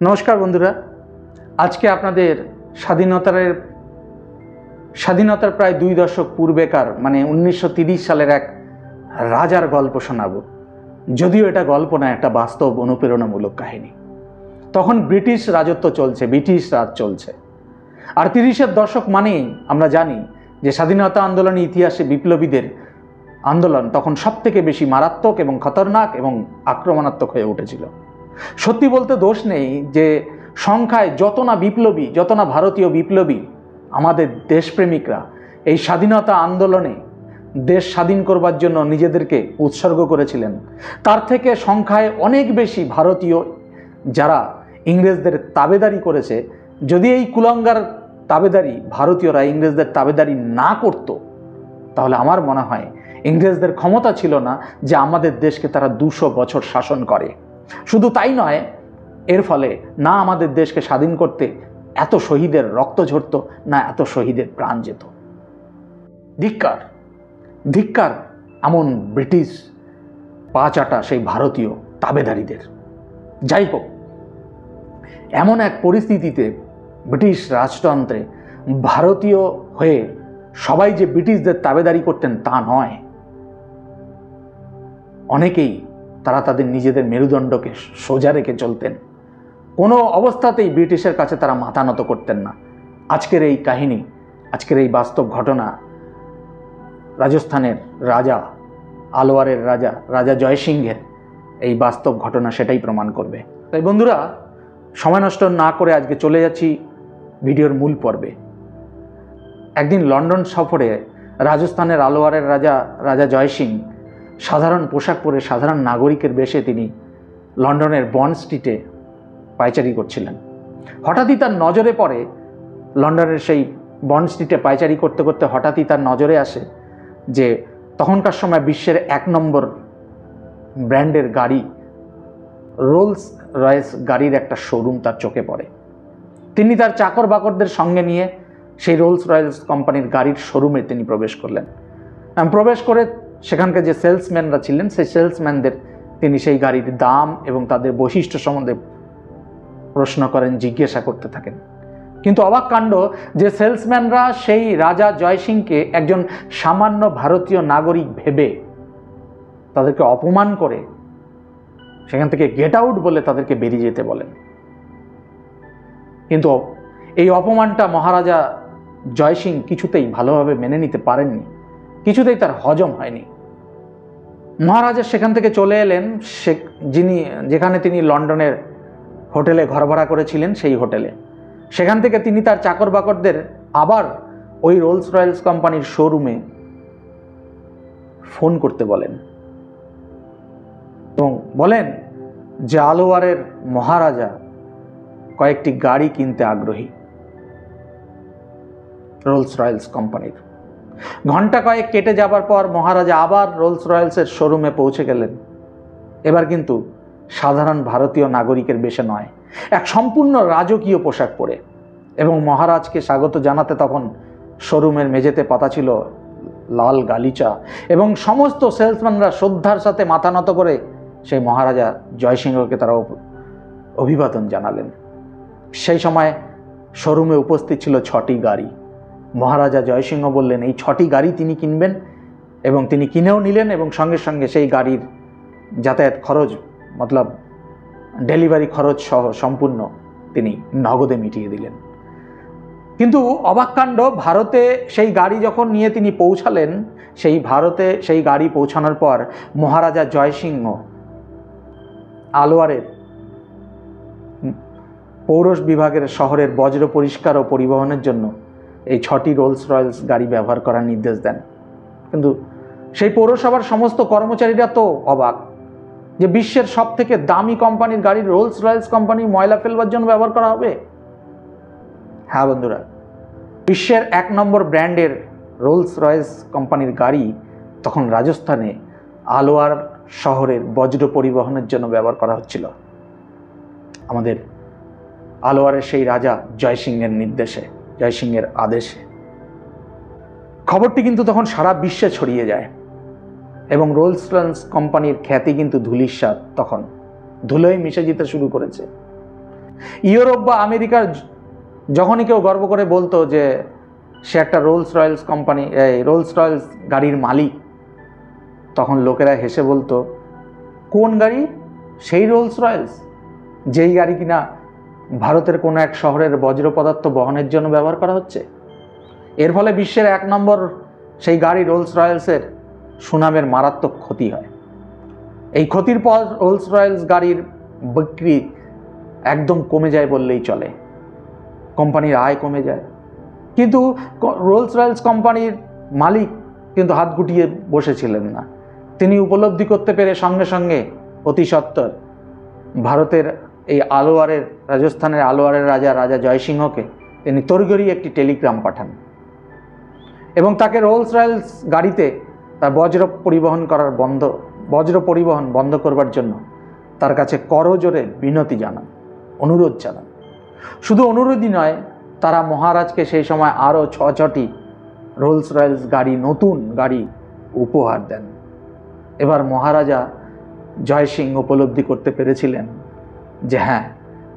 নমস্কার বন্ধুরা, আজকে আপনাদের স্বাধীনতার প্রায় 2 দশক পূর্বেকার মানে 1930 সালের এক রাজার গল্প শোনাবো। যদিও এটা গল্প না, একটা বাস্তব অনুপ্রেরণামূলক কাহিনী। তখন ব্রিটিশ রাজত্ব চলছে, ব্রিটিশ রাজ চলছে। আর 30-এর দশক মানেই আমরা জানি যে স্বাধীনতা আন্দোলনের ইতিহাসে বিপ্লবীদের আন্দোলন তখন সবথেকে বেশি মারাত্মক এবং খতরনাক এবং আক্রমণাত্মক হয়ে উঠেছিল। সত্যি বলতে দোষ নেই যে সংখ্যায় যত না ভারতীয় বিপ্লবী আমাদের দেশপ্রেমিকরা এই স্বাধীনতা আন্দোলনে দেশ স্বাধীন করবার জন্য নিজেদেরকে উৎসর্গ করেছিলেন, তার থেকে সংখ্যায় অনেক বেশি ভারতীয় যারা ইংরেজদের তাবেদারি করেছে। যদি এই কুলাঙ্গার তাবেদারি ভারতীয়রা ইংরেজদের তাবেদারি না করত, তাহলে আমার মনে হয় ইংরেজদের ক্ষমতা ছিল না যে আমাদের দেশকে তারা 200 বছর শাসন করে। শুধু তাই নয়, এর ফলে না আমাদের দেশকে স্বাধীন করতে এত শহীদের রক্ত ঝরত, না এত শহীদের প্রাণ যেত। ধিক্কার, ধিক্কার এমন ব্রিটিশ পা চাটা সেই ভারতীয় তাবেদারিদের। যাই হোক, এমন এক পরিস্থিতিতে ব্রিটিশ রাজতন্ত্রে ভারতীয় হয়ে সবাই যে ব্রিটিশদের তাবেদারি করতেন তা নয়। অনেকেই তারা তাদের নিজেদের মেরুদণ্ডকে সোজা রেখে চলতেন। কোনো অবস্থাতেই ব্রিটিশের কাছে তারা মাথা নত করতেন না। আজকের এই কাহিনী, আজকের এই বাস্তব ঘটনা রাজস্থানের রাজা, আলোয়ারের রাজা জয়সিংহের এই বাস্তব ঘটনা সেটাই প্রমাণ করবে। তাই বন্ধুরা, সময় নষ্ট না করে আজকে চলে যাচ্ছি ভিডিওর মূল পর্বে। একদিন লন্ডন সফরে রাজস্থানের আলোয়ারের রাজা জয়সিংহ সাধারণ পোশাক পরে সাধারণ নাগরিকের বেশে তিনি লন্ডনের বন্ড স্ট্রিটে পায়চারি করছিলেন। হঠাৎই তার নজরে পড়ে, লন্ডনের সেই বন্ড স্ট্রিটে পায়চারি করতে করতে হঠাৎই তার নজরে আসে যে তখনকার সময় বিশ্বের 1 নম্বর ব্র্যান্ডের গাড়ি রোলস রয়েস গাড়ির একটা শোরুম তার চোখে পড়ে। তিনি তার চাকর বাকরদের সঙ্গে নিয়ে সেই রোলস রয়েস কোম্পানির গাড়ির শোরুমে তিনি প্রবেশ করলেন। প্রবেশ করে সেখানকার যে সেলসম্যানরা ছিলেন সেই সেলসম্যানদের তিনি সেই গাড়ির দাম এবং তাদের বৈশিষ্ট্য সম্বন্ধে প্রশ্ন করেন, জিজ্ঞাসা করতে থাকেন। কিন্তু অবাক কাণ্ড যে সেলসম্যানরা সেই রাজা জয়সিংহকে একজন সামান্য ভারতীয় নাগরিক ভেবে তাদেরকে অপমান করে সেখান থেকে গেট আউট বলে তাদেরকে বেরিয়ে যেতে বলেন। কিন্তু এই অপমানটা মহারাজা জয়সিংহ কিছুতেই ভালোভাবে মেনে নিতে পারেননি, কিছুতেই তার হজম হয়নি। মহারাজা সেখান থেকে চলে এলেন যেখানে তিনি লন্ডনের হোটেলে ঘর ভাড়া করেছিলেন, সেই হোটেলে। সেখান থেকে তিনি তার চাকর বাকরদের আবার ওই রোলস রয়েস কোম্পানির শোরুমে ফোন করতে বলেন এবং বলেন যে আলোয়ারের মহারাজা কয়েকটি গাড়ি কিনতে আগ্রহী রোলস রয়েস কোম্পানির। ঘন্টা কয়েক কেটে যাবার পর মহারাজা আবার রোলস রয়েসের শোরুমে পৌঁছে গেলেন। এবার কিন্তু সাধারণ ভারতীয় নাগরিকের বেশে নয়, এক সম্পূর্ণ রাজকীয় পোশাক পরে। এবং মহারাজকে স্বাগত জানাতে তখন শোরুমের মেঝেতে পাতা ছিল লাল গালিচা এবং সমস্ত সেলসম্যানরা শ্রদ্ধার সাথে মাথা নত করে সেই মহারাজা জয়সিংহকে তারা অভিবাদন জানালেন। সেই সময় শোরুমে উপস্থিত ছিল 6টি গাড়ি। মহারাজা জয়সিংহ বললেন এই 6টি গাড়ি তিনি কিনবেন এবং তিনি কিনেও নিলেন এবং সঙ্গে সঙ্গে সেই গাড়ির যাতায়াত খরচ মতলব ডেলিভারি খরচ সহ সম্পূর্ণ তিনি নগদে মিটিয়ে দিলেন। কিন্তু অবাক কাণ্ড, ভারতে সেই গাড়ি যখন নিয়ে তিনি পৌঁছালেন, সেই গাড়ি পৌঁছানোর পর মহারাজা জয়সিংহ আলোয়ারের পৌর বিভাগের শহরের বজ্র পরিষ্কার ও পরিবহনের জন্য এই 6টি রোলস রয়েস গাড়ি ব্যবহার করার নির্দেশ দেন। কিন্তু সেই পৌরসভার সমস্ত কর্মচারীরা তো অবাক যে বিশ্বের সব থেকে দামি কোম্পানির গাড়ি রোলস রয়েস কোম্পানি ময়লা ফেলবার জন্য ব্যবহার করা হবে। হ্যাঁ বন্ধুরা, বিশ্বের 1 নম্বর ব্র্যান্ডের রোলস রয়েস কোম্পানির গাড়ি তখন রাজস্থানে আলোয়ার শহরের বজ্র পরিবহনের জন্য ব্যবহার করা হচ্ছিল আমাদের আলোয়ারের সেই রাজা জয়সিংহের নির্দেশে, জয়সিংহের আদেশে। খবরটি কিন্তু তখন সারা বিশ্বে ছড়িয়ে যায় এবং রোলস রয়েস কোম্পানির খ্যাতি কিন্তু ধূলিসাৎ তখন ধুলোয় মিশে যেতে শুরু করেছে। ইউরোপ বা আমেরিকার যখনই কেউ গর্ব করে বলতো যে সে একটা Rolle's Royals company, Rolle's Royals গাড়ির মালিক, তখন লোকেরা হেসে বলতো, কোন গাড়ি? সেই রোলস রয়েলস, যেই গাড়ি কিনা ভারতের কোনো এক শহরের বজ্র পদার্থ বহনের জন্য ব্যবহার করা হচ্ছে। এর ফলে বিশ্বের 1 নম্বর সেই গাড়ি রোলস রয়েলসের সুনামের মারাত্মক ক্ষতি হয়। এই ক্ষতির পর রোলস রয়েলস গাড়ির বিক্রি একদম কমে যায় বললেই চলে, কোম্পানির আয় কমে যায়। কিন্তু রোলস রয়েলস কোম্পানির মালিক কিন্তু হাত গুটিয়ে বসেছিলেন না। তিনি উপলব্ধি করতে পেরে সঙ্গে সঙ্গে অতি সত্বর ভারতের এই আলোয়ারের, রাজস্থানের আলোয়ারের রাজা জয়সিংহকে তিনি তড়িঘড়ি একটি টেলিগ্রাম পাঠান এবং তাকে রোলস রয়েলস গাড়িতে তার বজ্র পরিবহন বন্ধ করবার জন্য তার কাছে করজোরে বিনতি জানান, অনুরোধ জানান। শুধু অনুরোধই নয়, তারা মহারাজকে সেই সময় আরও 6টি রোলস রয়েলস গাড়ি, নতুন গাড়ি উপহার দেন। এবার মহারাজা জয়সিংহ উপলব্ধি করতে পেরেছিলেন যে হ্যাঁ,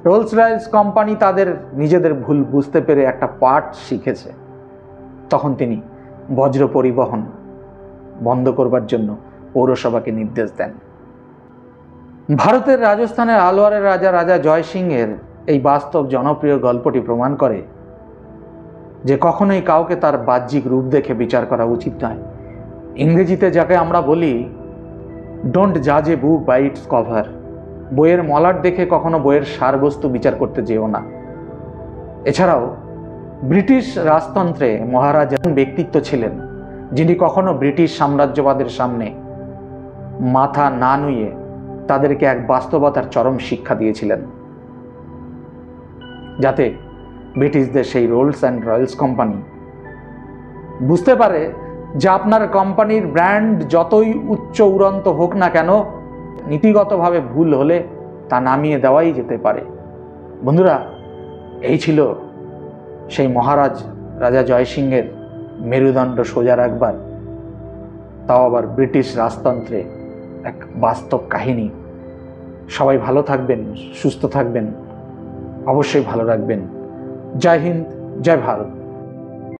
রোলস রয়েলস কোম্পানি তাদের নিজেদের ভুল বুঝতে পেরে একটা পাঠ শিখেছে। তখন তিনি বজ্র পরিবহন বন্ধ করবার জন্য পৌরসভাকে নির্দেশ দেন। ভারতের রাজস্থানের আলোয়ারের রাজা জয়সিংহের এই বাস্তব জনপ্রিয় গল্পটি প্রমাণ করে যে কখনোই কাউকে তার বাহ্যিক রূপ দেখে বিচার করা উচিত নয়। ইংরেজিতে যাকে আমরা বলি ডোন্ট জাজ এ বুক বাই ইটস কভার, বইয়ের মলাট দেখে কখনো বইয়ের সারবস্তু বিচার করতে যেও না। এছাড়াও ব্রিটিশ রাজতন্ত্রে মহারাজ এমন ব্যক্তিত্ব ছিলেন যিনি কখনো ব্রিটিশ সাম্রাজ্যবাদের সামনে মাথা না নুয়ে তাদেরকে এক বাস্তবতার চরম শিক্ষা দিয়েছিলেন, যাতে ব্রিটিশদের সেই রোলস অ্যান্ড রয়েলস কোম্পানি বুঝতে পারে যে আপনার কোম্পানির ব্র্যান্ড যতই উচ্চ উড়ন্ত হোক না কেন, নীতিগতভাবে ভুল হলে তা নামিয়ে দেওয়াই যেতে পারে। বন্ধুরা, এই ছিল সেই মহারাজ রাজা জয়সিংহের মেরুদণ্ড সোজা রাখবার, তাও আবার ব্রিটিশ রাজতন্ত্রে এক বাস্তব কাহিনী। সবাই ভালো থাকবেন, সুস্থ থাকবেন, অবশ্যই ভালো রাখবেন। জয় হিন্দ, জয় ভারত।